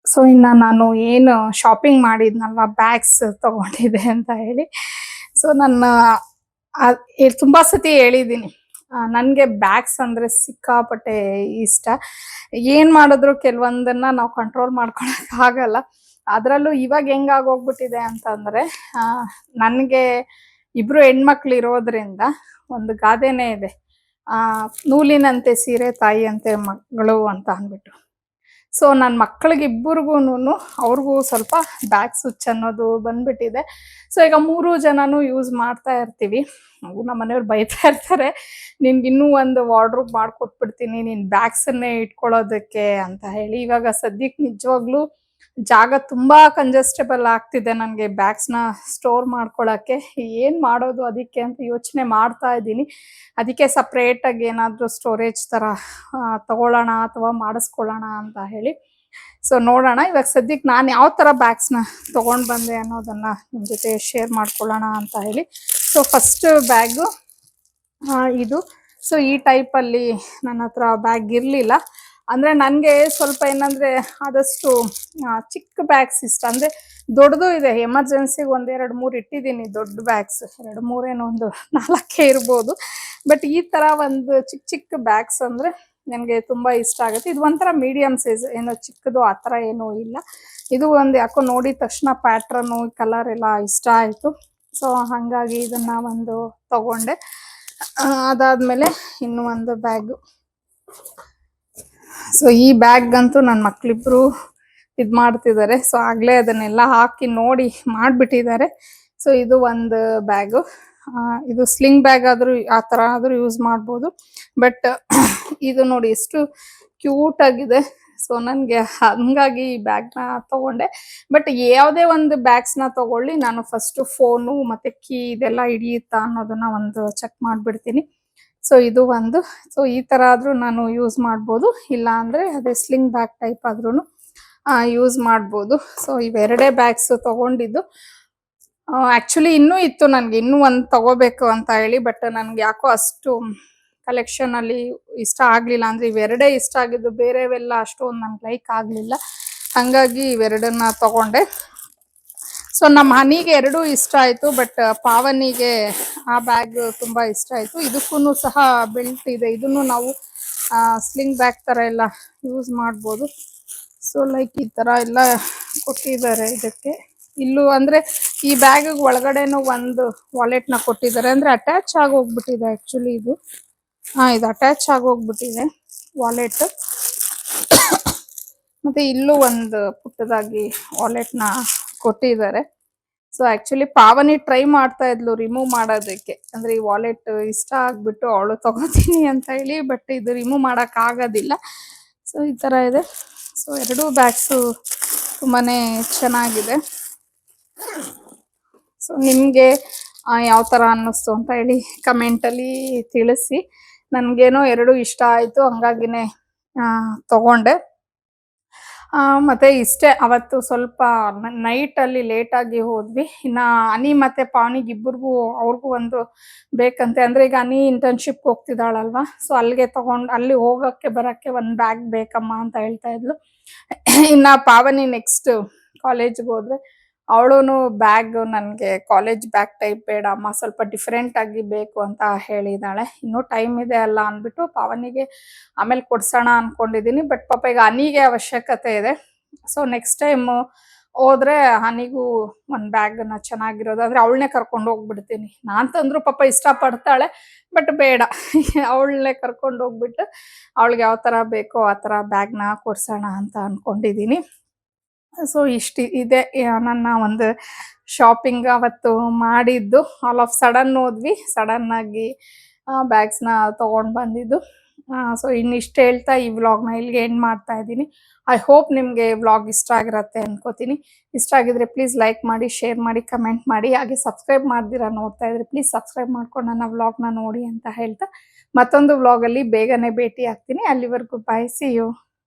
ಸೊ ಇನ್ನ ನಾನು ಏನು ಶಾಪಿಂಗ್ ಮಾಡಿದ್ನಲ್ವಾ ಬ್ಯಾಗ್ಸ್ ತಗೊಂಡಿದ್ದೆ ಅಂತ ಹೇಳಿ. ಸೊ ನನ್ನ ತುಂಬಾ ಸತಿ ಹೇಳಿದ್ದೀನಿ, ನನ್ಗೆ ಬ್ಯಾಗ್ಸ್ ಅಂದ್ರೆ ಸಿಕ್ಕಾಪಟ್ಟೆ ಇಷ್ಟ. ಏನ್ ಮಾಡಿದ್ರು ಕೆಲವೊಂದನ್ನ ನಾವು ಕಂಟ್ರೋಲ್ ಮಾಡ್ಕೊಳಕ್ ಆಗಲ್ಲ. ಅದ್ರಲ್ಲೂ ಇವಾಗ ಹೆಂಗಾಗೋಗ್ಬಿಟ್ಟಿದೆ ಅಂತಂದ್ರೆ ನನ್ಗೆ 2 ಹೆಣ್ಮಕ್ಳು ಇರೋದ್ರಿಂದ ಒಂದು ಗಾದೆನೇ ಇದೆ, ನೂಲಿನಂತೆ ಸೀರೆ ತಾಯಿಯಂತೆ ಮಗಳು ಅಂತ ಅಂದ್ಬಿಟ್ಟು. ಸೊ ನನ್ನ ಮಕ್ಕಳಿಗಿಬ್ಬರಿಗೂನು ಅವ್ರಿಗೂ ಸ್ವಲ್ಪ ಬ್ಯಾಕ್ ಸ್ವಿಚ್ ಅನ್ನೋದು ಬಂದ್ಬಿಟ್ಟಿದೆ. ಸೊ ಈಗ 3 ಜನನು ಯೂಸ್ ಮಾಡ್ತಾ ಇರ್ತೀವಿ. ನಮ್ಮ ಮನೆಯವ್ರು ಬೈತಾ ಇರ್ತಾರೆ, ನಿನ್ಗಿನ್ನೂ ಒಂದು ವಾರ್ಡ್ರೋಬ್ ಮಾಡ್ಕೊಟ್ಬಿಡ್ತೀನಿ ನೀನ್ ಬ್ಯಾಗ್ಸನ್ನೇ ಇಟ್ಕೊಳ್ಳೋದಕ್ಕೆ ಅಂತ ಹೇಳಿ. ಇವಾಗ ಸದ್ಯಕ್ಕೆ ನಿಜವಾಗ್ಲೂ ಜಾಗ ತುಂಬಾ ಕಂಜೆಸ್ಟಬಲ್ ಆಗ್ತಿದೆ ನನಗೆ ಬ್ಯಾಗ್ಸ್ನ ಸ್ಟೋರ್ ಮಾಡ್ಕೊಳಕ್ಕೆ. ಏನ್ ಮಾಡೋದು ಅದಕ್ಕೆ ಅಂತ ಯೋಚನೆ ಮಾಡ್ತಾ ಇದ್ದೀನಿ. ಅದಕ್ಕೆ ಸಪ್ರೇಟಾಗಿ ಏನಾದರೂ ಸ್ಟೋರೇಜ್ ಥರ ತಗೊಳ್ಳೋಣ ಅಥವಾ ಮಾಡಿಸ್ಕೊಳ್ಳೋಣ ಅಂತ ಹೇಳಿ. ಸೊ ನೋಡೋಣ, ಇವಾಗ ಸದ್ಯಕ್ಕೆ ನಾನು ಯಾವ ಥರ ಬ್ಯಾಗ್ಸ್ನ ತೊಗೊಂಡು ಬಂದೆ ಅನ್ನೋದನ್ನು ನಿಮ್ಮ ಜೊತೆ ಶೇರ್ ಮಾಡ್ಕೊಳ್ಳೋಣ ಅಂತ ಹೇಳಿ. ಸೊ ಫಸ್ಟ್ ಬ್ಯಾಗು ಇದು. ಸೊ ಈ ಟೈಪಲ್ಲಿ ನನ್ನ ಹತ್ರ ಬ್ಯಾಗ್ ಇರಲಿಲ್ಲ. ಅಂದರೆ ನನಗೆ ಸ್ವಲ್ಪ ಏನಂದರೆ ಆದಷ್ಟು ಚಿಕ್ಕ ಬ್ಯಾಗ್ಸ್ ಇಷ್ಟ. ಅಂದರೆ ದೊಡ್ಡದು ಇದೆ, ಎಮರ್ಜೆನ್ಸಿಗೆ 1 2 3 ಇಟ್ಟಿದ್ದೀನಿ ದೊಡ್ಡ ಬ್ಯಾಗ್ಸ್. 2 3 ಏನೋ ಒಂದು 4 ಇರ್ಬೋದು. ಬಟ್ ಈ ಥರ ಒಂದು ಚಿಕ್ಕ ಚಿಕ್ಕ ಬ್ಯಾಗ್ಸ್ ಅಂದರೆ ನನಗೆ ತುಂಬ ಇಷ್ಟ ಆಗುತ್ತೆ. ಇದು ಒಂಥರ ಮೀಡಿಯಮ್ ಸೈಜ್, ಏನೋ ಚಿಕ್ಕದು ಆ ಥರ ಏನೂ ಇಲ್ಲ. ಇದು ಒಂದು ಯಾಕೋ ನೋಡಿದ ತಕ್ಷಣ ಪ್ಯಾಟ್ರನು ಕಲರ್ ಎಲ್ಲ ಇಷ್ಟ ಆಯಿತು. ಸೊ ಹಾಗಾಗಿ ಇದನ್ನು ಒಂದು ತಗೊಂಡೆ. ಅದಾದಮೇಲೆ ಇನ್ನೂ ಒಂದು ಬ್ಯಾಗು. ಸೊ ಈ ಬ್ಯಾಗಂತೂ ನನ್ನ ಮಕ್ಕಳಿಬ್ರು ಇದು ಮಾಡ್ತಿದ್ದಾರೆ. ಸೊ ಆಗಲೇ ಅದನ್ನೆಲ್ಲ ಹಾಕಿ ನೋಡಿ ಮಾಡಿಬಿಟ್ಟಿದ್ದಾರೆ. ಸೊ ಇದು ಒಂದು ಬ್ಯಾಗು. ಇದು ಸ್ಲಿಂಗ್ ಬ್ಯಾಗ್ ಆದರೂ ಆ ಥರ ಆದರೂ ಯೂಸ್ ಮಾಡ್ಬೋದು. ಬಟ್ ಇದು ನೋಡಿ ಎಷ್ಟು ಕ್ಯೂಟ್ ಆಗಿದೆ. ಸೊ ನನಗೆ ಹಂಗಾಗಿ ಈ ಬ್ಯಾಗ್ನ ತೊಗೊಂಡೆ. ಬಟ್ ಯಾವುದೇ ಒಂದು ಬ್ಯಾಗ್ಸ್ನ ತೊಗೊಳ್ಳಿ, ನಾನು ಫಸ್ಟು ಫೋನು ಮತ್ತು ಕೀ ಇದೆಲ್ಲ ಹಿಡಿಯುತ್ತಾ ಅನ್ನೋದನ್ನು ಒಂದು ಚೆಕ್ ಮಾಡಿಬಿಡ್ತೀನಿ. ಸೊ ಇದು ಒಂದು. ಸೊ ಈ ಥರ ಆದರೂ ನಾನು ಯೂಸ್ ಮಾಡ್ಬೋದು, ಇಲ್ಲ ಅಂದರೆ ಅದೇ ಸ್ಲಿಂಗ್ ಬ್ಯಾಗ್ ಟೈಪ್ ಆದ್ರೂ ಯೂಸ್ ಮಾಡ್ಬೋದು. ಸೊ ಇವೆರಡೇ ಬ್ಯಾಗ್ಸ್ ತೊಗೊಂಡಿದ್ದು. ಆ್ಯಕ್ಚುಲಿ ಇನ್ನೂ ಇತ್ತು ನನಗೆ, ಇನ್ನೂ ಒಂದು ತೊಗೋಬೇಕು ಅಂತ ಹೇಳಿ. ಬಟ್ ನನಗೆ ಯಾಕೋ ಅಷ್ಟು ಕಲೆಕ್ಷನಲ್ಲಿ ಇಷ್ಟ ಆಗಲಿಲ್ಲ. ಅಂದರೆ ಇವೆರಡೇ ಇಷ್ಟ ಆಗಿದ್ದು, ಬೇರೆವೆಲ್ಲ ಅಷ್ಟೊಂದು ನನಗೆ ಲೈಕ್ ಆಗಲಿಲ್ಲ. ಹಾಗಾಗಿ ಇವೆರಡನ್ನ ತೊಗೊಂಡೆ. ಸೊ ನಮ್ಮ ಹನಿಗೆ ಎರಡೂ ಇಷ್ಟ ಆಯಿತು, ಬಟ್ ಪಾವನಿಗೆ ಆ ಬ್ಯಾಗ್ ತುಂಬ ಇಷ್ಟ ಆಯಿತು. ಇದಕ್ಕೂ ಸಹ ಬೆಲ್ಟ್ ಇದೆ. ಇದನ್ನು ನಾವು ಸ್ಲಿಂಗ್ ಬ್ಯಾಗ್ ಥರ ಎಲ್ಲ ಯೂಸ್ ಮಾಡ್ಬೋದು. ಸೊ ಲೈಕ್ ಈ ಥರ ಎಲ್ಲ ಕೊಟ್ಟಿದ್ದಾರೆ ಇದಕ್ಕೆ. ಇಲ್ಲೂ ಅಂದರೆ ಈ ಬ್ಯಾಗಿಗೆ ಒಳಗಡೆನೂ ಒಂದು ವಾಲೆಟ್ನ ಕೊಟ್ಟಿದ್ದಾರೆ. ಅಂದರೆ ಅಟ್ಯಾಚ್ ಆಗೋಗ್ಬಿಟ್ಟಿದೆ ಆ್ಯಕ್ಚುಲಿ ಇದು. ಇದು ಅಟ್ಯಾಚ್ ಆಗೋಗ್ಬಿಟ್ಟಿದೆ ವಾಲೆಟ್. ಮತ್ತು ಇಲ್ಲೂ ಒಂದು ಪುಟ್ಟದಾಗಿ ವಾಲೆಟ್ನ ಕೊಟ್ಟಿದ್ದಾರೆ. ಸೊ ಆ್ಯಕ್ಚುಲಿ ಪಾವನಿ ಟ್ರೈ ಮಾಡ್ತಾ ಇದ್ಲು ರಿಮೂವ್ ಮಾಡೋದಕ್ಕೆ. ಅಂದರೆ ಈ ವಾಲೆಟ್ ಇಷ್ಟ ಆಗಿಬಿಟ್ಟು ಅವಳು ತಗೋತೀನಿ ಅಂತ ಹೇಳಿ. ಬಟ್ ಇದು ರಿಮೂವ್ ಮಾಡೋಕ್ಕಾಗೋದಿಲ್ಲ. ಸೊ ಈ ಥರ ಇದೆ. ಸೊ ಎರಡೂ ಬ್ಯಾಗ್ಸು ತುಂಬಾ ಚೆನ್ನಾಗಿದೆ. ಸೊ ನಿಮಗೆ ಯಾವ ಥರ ಅನ್ನಿಸ್ತು ಅಂತ ಹೇಳಿ ಕಮೆಂಟಲ್ಲಿ ತಿಳಿಸಿ. ನನಗೇನೋ ಎರಡೂ ಇಷ್ಟ ಆಯಿತು, ಹಂಗಾಗಿನೇ ತಗೊಂಡೆ. ಮತ್ತು ಇಷ್ಟೇ, ಅವತ್ತು ಸ್ವಲ್ಪ ನೈಟಲ್ಲಿ ಲೇಟಾಗಿ ಹೋದ್ವಿ. ಇನ್ನು ಅನಿ ಮತ್ತು ಪಾವನಿಗೆ ಇಬ್ಬರಿಗೂ ಅವ್ರಿಗೂ ಒಂದು ಬೇಕಂತೆ. ಅಂದರೆ ಈಗ ಅನಿ ಇಂಟರ್ನ್ಶಿಪ್ಗೆ ಹೋಗ್ತಿದ್ದಾಳಲ್ವ. ಸೊ ಅಲ್ಲಿಗೆ ಅಲ್ಲಿ ಹೋಗೋಕ್ಕೆ ಬರೋಕ್ಕೆ ಒಂದು ಬ್ಯಾಗ್ ಬೇಕಮ್ಮ ಅಂತ ಹೇಳ್ತಾ ಇದ್ಲು. ಇನ್ನು ಪಾವನಿ ನೆಕ್ಸ್ಟ್ ಕಾಲೇಜ್ಗೆ ಹೋದರೆ ಅವಳು ಬ್ಯಾಗ್ ನನಗೆ ಕಾಲೇಜ್ ಬ್ಯಾಗ್ ಟೈಪ್ ಬೇಡ ಅಮ್ಮ, ಸ್ವಲ್ಪ ಡಿಫ್ರೆಂಟಾಗಿ ಬೇಕು ಅಂತ ಹೇಳಿದ್ದಾಳೆ. ಇನ್ನೂ ಟೈಮ್ ಇದೆ ಅಲ್ಲ ಅಂದ್ಬಿಟ್ಟು ಪಾವನಿಗೆ ಆಮೇಲೆ ಕೊಡ್ಸೋಣ ಅಂದ್ಕೊಂಡಿದ್ದೀನಿ. ಬಟ್ ಪಾಪ ಈಗ ಹನಿಗೆ ಅವಶ್ಯಕತೆ ಇದೆ. ಸೊ ನೆಕ್ಸ್ಟ್ ಟೈಮು ಹೋದರೆ ಹನಿಗೂ ಒಂದು ಬ್ಯಾಗನ್ನು ಚೆನ್ನಾಗಿರೋದು, ಅಂದರೆ ಅವಳನ್ನೇ ಕರ್ಕೊಂಡು ಹೋಗ್ಬಿಡ್ತೀನಿ. ನಾನು ತಂದರೂ ಪಾಪ ಇಷ್ಟಪಡ್ತಾಳೆ, ಬಟ್ ಬೇಡ, ಅವಳನ್ನೇ ಕರ್ಕೊಂಡು ಹೋಗ್ಬಿಟ್ಟು ಅವಳಿಗೆ ಯಾವ ಥರ ಬೇಕೋ ಆ ಥರ ಬ್ಯಾಗ್ನ ಕೊಡ್ಸೋಣ ಅಂತ ಅಂದ್ಕೊಂಡಿದ್ದೀನಿ. ಸೊ ಇದೆ ನನ್ನ ಒಂದು ಶಾಪಿಂಗ್ ಅವತ್ತು ಮಾಡಿದ್ದು. ಆಲ್ ಆಫ್ ಸಡನ್ ಹೋದ್ವಿ, ಸಡನ್ನಾಗಿ ಬ್ಯಾಗ್ಸ್ನ ತೊಗೊಂಡು ಬಂದಿದ್ದು. ಸೊ ಇನ್ನಿಷ್ಟು ಹೇಳ್ತಾ ಈ ವ್ಲಾಗ್ನ ಇಲ್ಲಿಗೆ ಎಂಡ್ ಮಾಡ್ತಾ ಇದ್ದೀನಿ. ಐ ಹೋಪ್ ನಿಮಗೆ ವ್ಲಾಗ್ ಇಷ್ಟ ಆಗಿರತ್ತೆ ಅನ್ಕೋತೀನಿ. ಇಷ್ಟ ಆಗಿದ್ರೆ ಪ್ಲೀಸ್ ಲೈಕ್ ಮಾಡಿ, ಶೇರ್ ಮಾಡಿ, ಕಮೆಂಟ್ ಮಾಡಿ. ಹಾಗೆ ಸಬ್ಸ್ಕ್ರೈಬ್ ಮಾಡ್ದಿರಾ ನೋಡ್ತಾ ಇದ್ರೆ ಪ್ಲೀಸ್ ಸಬ್ಸ್ಕ್ರೈಬ್ ಮಾಡ್ಕೊಂಡು ನನ್ನ ವ್ಲಾಗ್ನ ನೋಡಿ ಅಂತ ಹೇಳ್ತಾ ಮತ್ತೊಂದು ವ್ಲಾಗಲ್ಲಿ ಬೇಗನೆ ಭೇಟಿ ಆಗ್ತೀನಿ. ಅಲ್ಲಿವರೆಗೂ ಬಾಯ್, ಸಿ ಯು.